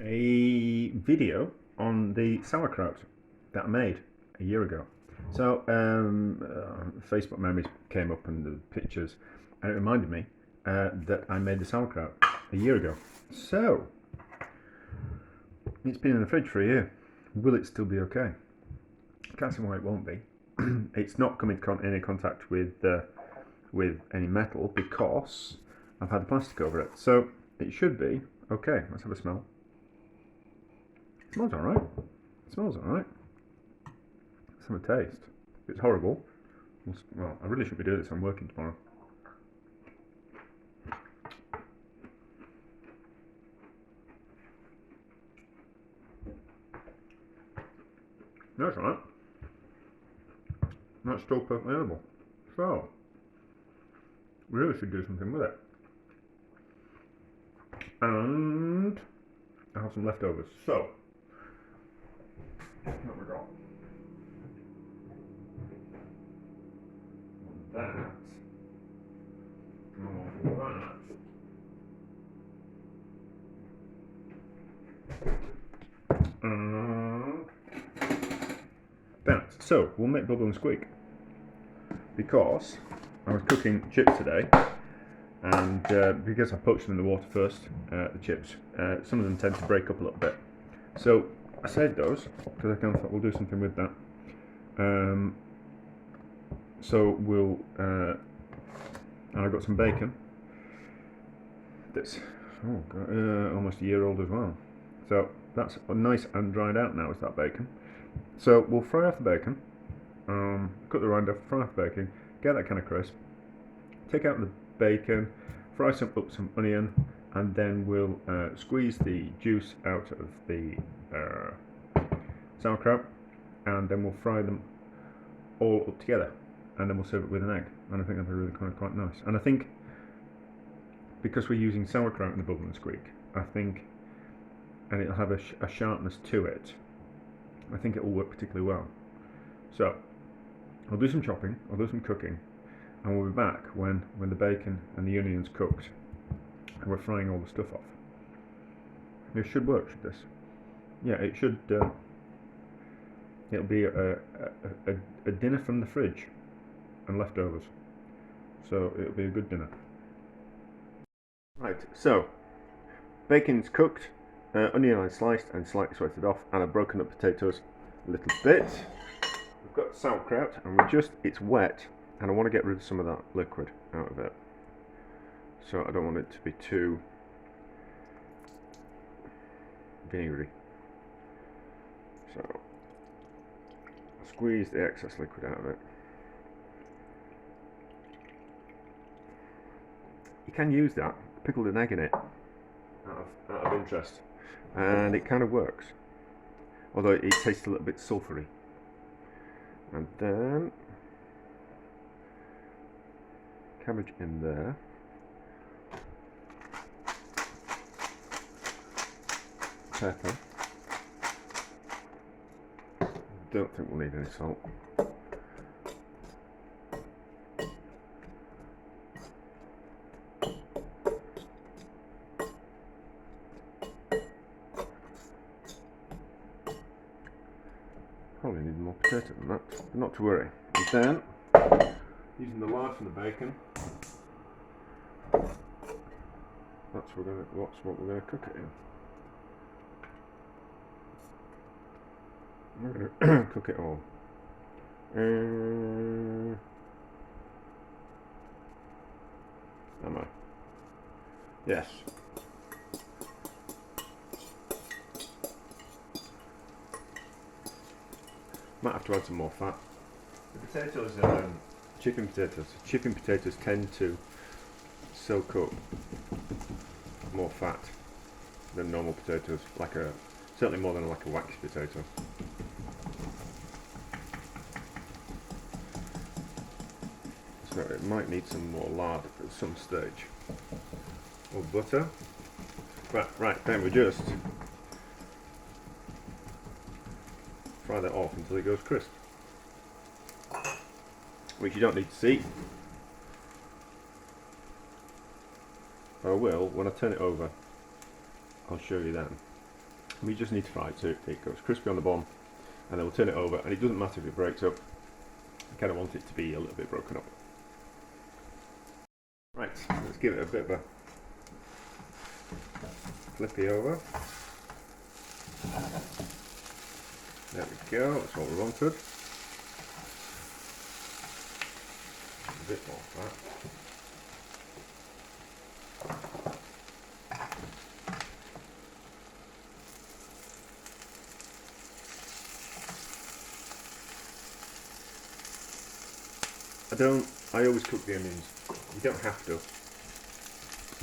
a video on the sauerkraut that I made a year ago. So Facebook memories came up and the pictures, and it reminded me that I made the sauerkraut a year ago. So it's been in the fridge for a year. Will it still be okay? I can't see why it won't be. It's not come in any contact with any metal because I've had the plastic over it. So it should be okay. Let's have a smell. It smells alright. It smells alright. Let's have a taste. It's horrible. Well, I really shouldn't be doing this. I'm working tomorrow. That's alright. That's still perfectly edible. So, we really should do something with it. And I have some leftovers. So, what have we got? That. That. So, we'll make Bubble and Squeak. Because I was cooking chips today, and because I poached them in the water first, the chips, some of them tend to break up a little bit. So I saved those because I kind of thought we'll do something with that. So we'll, and I've got some bacon that's almost a year old as well. So that's nice and dried out now, is that bacon. So we'll fry off the bacon. Cut the rind off, fry off the bacon, get that kind of crisp, take out the bacon, fry up some onion, and then we'll squeeze the juice out of the sauerkraut, and then we'll fry them all up together, and then we'll serve it with an egg, and I think that'll be really quite nice. And I think because we're using sauerkraut in the Bubble and Squeak, I think, and it'll have a sharpness to it, I think it will work particularly well. So I'll do some chopping, I'll do some cooking, and we'll be back when the bacon and the onion's cooked and we're frying all the stuff off. This should work, should this? Yeah, it should. It'll be a dinner from the fridge and leftovers. So it'll be a good dinner. Right, so bacon's cooked, onion I sliced and slightly sweated off, and I've broken up potatoes a little bit. We've got sauerkraut, and it's wet, and I want to get rid of some of that liquid out of it. So I don't want it to be too vinegary. So squeeze the excess liquid out of it. You can use that, pickled an egg in it, out of interest, and it kind of works. Although it tastes a little bit sulphury. And then cabbage in there. Pepper. Don't think we'll need any salt. Probably need more potato than that, but not to worry. And then, using the lard from the bacon, that's what we're going to cook it in. We're going to cook it all. Am I? Yes. Might have to add some more fat. The potatoes are chipping potatoes. Chipping potatoes tend to soak up more fat than normal potatoes, certainly more than like a waxy potato. So it might need some more lard at some stage. Or butter. Right, then we just fry that off until it goes crisp. Which you don't need to see. I will, when I turn it over, I'll show you then. We just need to fry it so it goes crispy on the bottom, and then we'll turn it over, and it doesn't matter if it breaks up. I kind of want it to be a little bit broken up. Right, let's give it a bit of a flippy over. There we go, that's what we wanted. A bit more of that. I always cook the onions. You don't have to,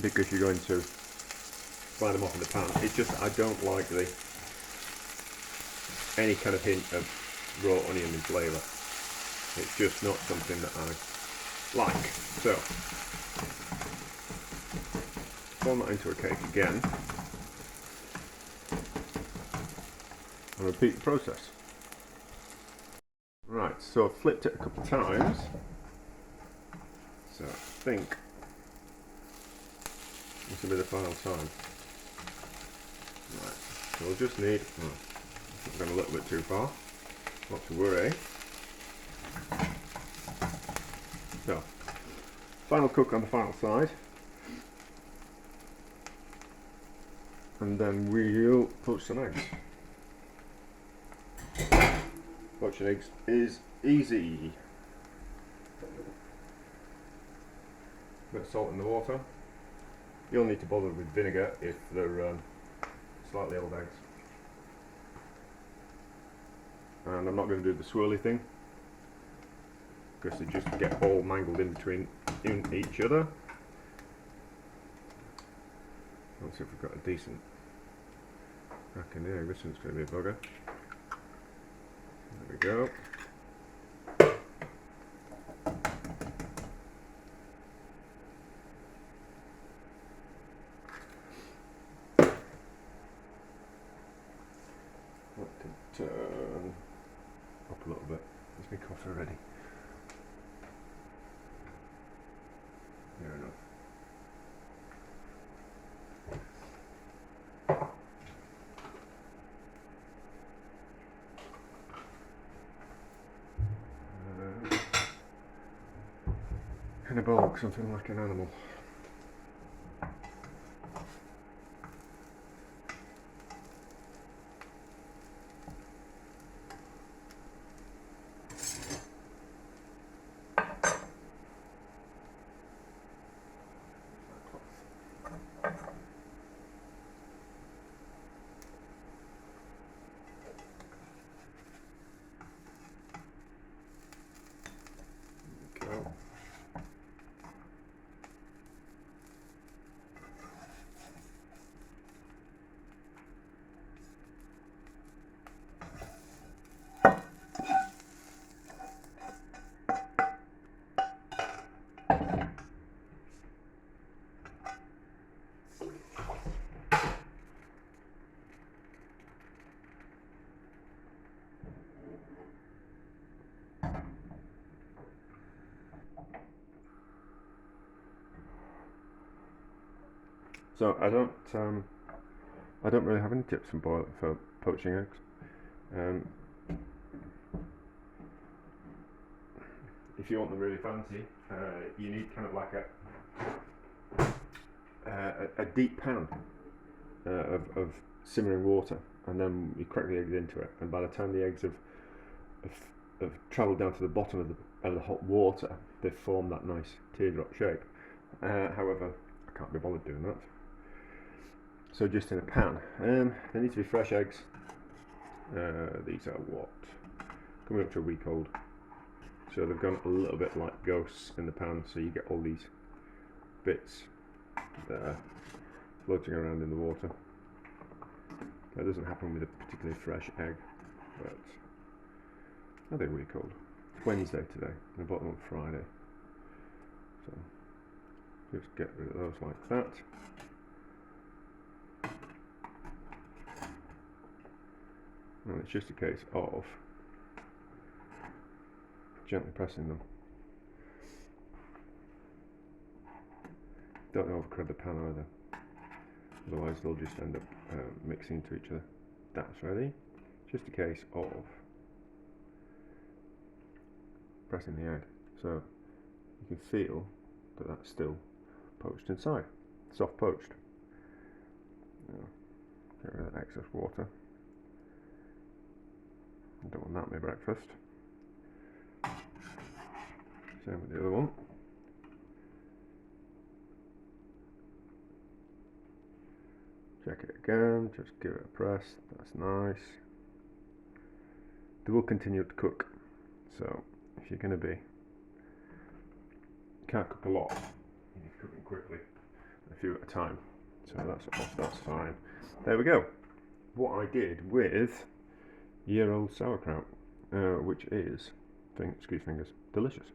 because you're going to fry them off in the pan. It's just I don't like any kind of hint of raw onion in flavour. It's just not something that I like. So, form that into a cake again, and repeat the process. Right, so I've flipped it a couple of times. So I think this will be the final time. Right, so we'll just need, I've gone a little bit too far, not to worry. So, final cook on the final side. And then we'll poach some eggs. Poaching eggs is easy. Bit of salt in the water. You'll need to bother with vinegar if they're slightly old eggs. And I'm not going to do the swirly thing, because they just get all mangled in between each other. Let's see if we've got a decent crack in the egg. This one's going to be a bugger. There we go. Let it turn up a little bit. Is my coffee ready? Fair enough. In a bulk, something like an animal. Go. So I don't really have any tips for poaching eggs. If you want them really fancy, you need kind of like a deep pan of simmering water, and then you crack the eggs into it. And by the time the eggs have travelled down to the bottom of the hot water, they form that nice teardrop shape. However, I can't be bothered doing that. So just in a pan. They need to be fresh eggs. These are what? Coming up to a week old. So they've gone a little bit like ghosts in the pan, so you get all these bits there floating around in the water. That doesn't happen with a particularly fresh egg, but are they a week old? It's Wednesday today, and I bought them on Friday. So just get rid of those like that. And it's just a case of gently pressing them. Don't overcrowd the pan either, otherwise they'll just end up mixing into each other. that's ready. Just a case of pressing the egg, so you can feel that that's still poached inside, soft poached. Now, get rid of that excess water. I don't want that in my breakfast. Same with the other one. Check it again, just give it a press, that's nice. They will continue to cook, so if you're going to be, can't cook a lot, you need to cook them quickly, a few at a time, so that's fine. There we go, what I did with year-old sauerkraut, which is, excuse fingers, delicious.